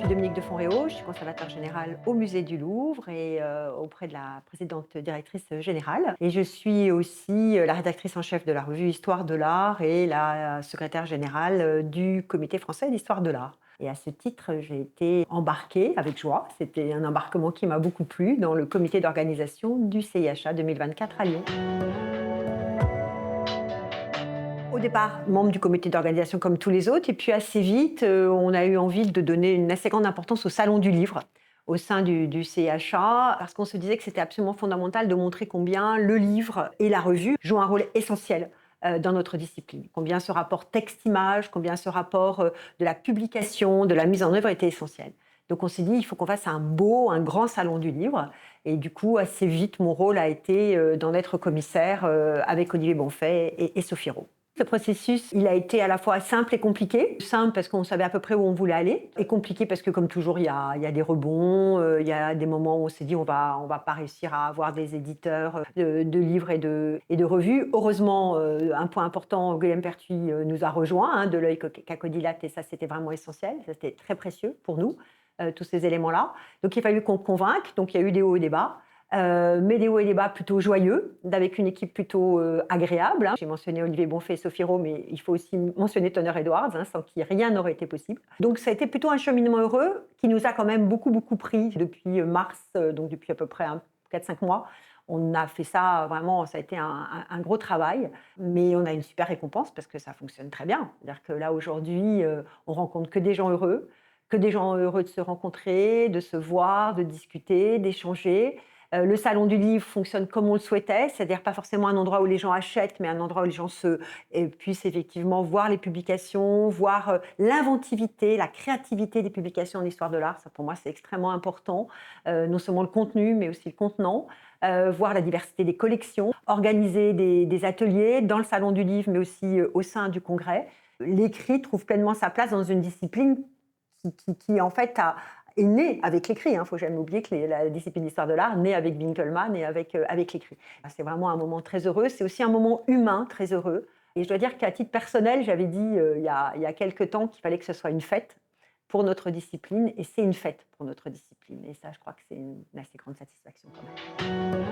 suis Dominique de Fonréau, je suis conservateur général au Musée du Louvre et auprès de la précédente directrice générale. Et je suis aussi la rédactrice en chef de la revue Histoire de l'Art et la secrétaire générale du Comité français d'Histoire de l'Art. Et à ce titre, j'ai été embarquée avec joie. C'était un embarquement qui m'a beaucoup plu dans le comité d'organisation du CIHA 2024 à Lyon. Au départ, membre du comité d'organisation comme tous les autres, et puis assez vite, on a eu envie de donner une assez grande importance au Salon du livre au sein du CHA, parce qu'on se disait que c'était absolument fondamental de montrer combien le livre et la revue jouent un rôle essentiel dans notre discipline, combien ce rapport texte-image, combien ce rapport de la publication, de la mise en œuvre était essentiel. Donc on s'est dit, il faut qu'on fasse un grand salon du livre. Et du coup, assez vite, mon rôle a été d'en être commissaire avec Olivier Bonfait et Sophie Rowe. Ce processus, il a été à la fois simple et compliqué. Simple parce qu'on savait à peu près où on voulait aller, et compliqué parce que, comme toujours, il y a des rebonds, il y a des moments où on s'est dit on va pas réussir à avoir des éditeurs de livres et de revues. Heureusement, un point important, Guillaume Pertuis nous a rejoints, de l'œil cacodilate, et ça, c'était vraiment essentiel. Ça, c'était très précieux pour nous, tous ces éléments-là. Donc, il a fallu qu'on convainque. Donc, il y a eu des hauts et des bas. Mais des hauts et des bas plutôt joyeux, avec une équipe plutôt agréable. J'ai mentionné Olivier Bonfait et Sophie Rowe, mais il faut aussi mentionner Tonner Edwards, sans qui rien n'aurait été possible. Donc ça a été plutôt un cheminement heureux qui nous a quand même beaucoup pris depuis mars, donc depuis à peu près 4-5 mois. On a fait ça vraiment, ça a été un gros travail, mais on a une super récompense parce que ça fonctionne très bien. C'est-à-dire que là, aujourd'hui, on rencontre que des gens heureux de se rencontrer, de se voir, de discuter, d'échanger. Le salon du livre fonctionne comme on le souhaitait, c'est-à-dire pas forcément un endroit où les gens achètent, mais un endroit où les gens puissent effectivement voir les publications, voir l'inventivité, la créativité des publications en histoire de l'art. Ça, pour moi, c'est extrêmement important. Non seulement le contenu, mais aussi le contenant. Voir la diversité des collections, organiser des ateliers dans le salon du livre, mais aussi au sein du congrès. L'écrit trouve pleinement sa place dans une discipline qui en fait est née avec l'écrit. Il ne faut jamais oublier que la discipline d'histoire de l'art naît avec Winkelmann et avec l'écrit. C'est vraiment un moment très heureux. C'est aussi un moment humain très heureux. Et je dois dire qu'à titre personnel, j'avais dit il y a quelques temps qu'il fallait que ce soit une fête pour notre discipline. Et c'est une fête pour notre discipline. Et ça, je crois que c'est une assez grande satisfaction quand même.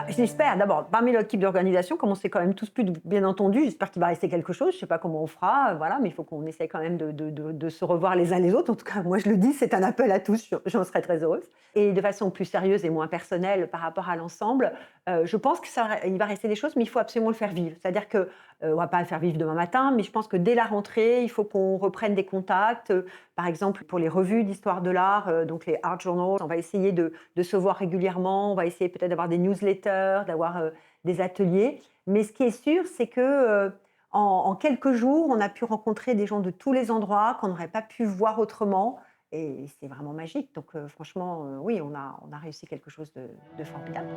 J'espère d'abord, parmi l'équipe d'organisation, comme on s'est quand même tous plus, bien entendu, j'espère qu'il va rester quelque chose. Je ne sais pas comment on fera, voilà, mais il faut qu'on essaie quand même de se revoir les uns les autres. En tout cas, moi je le dis, c'est un appel à tous, j'en serais très heureuse. Et de façon plus sérieuse et moins personnelle par rapport à l'ensemble, je pense qu'il va rester des choses, mais il faut absolument le faire vivre. C'est-à-dire qu'on ne va pas le faire vivre demain matin, mais je pense que dès la rentrée, il faut qu'on reprenne des contacts. Par exemple, pour les revues d'histoire de l'art, donc les art journals, on va essayer de se voir régulièrement, on va essayer peut-être d'avoir des newsletters, d'avoir des ateliers. Mais ce qui est sûr, c'est que en quelques jours, on a pu rencontrer des gens de tous les endroits qu'on n'aurait pas pu voir autrement. Et c'est vraiment magique. Donc franchement, oui, on a réussi quelque chose de formidable.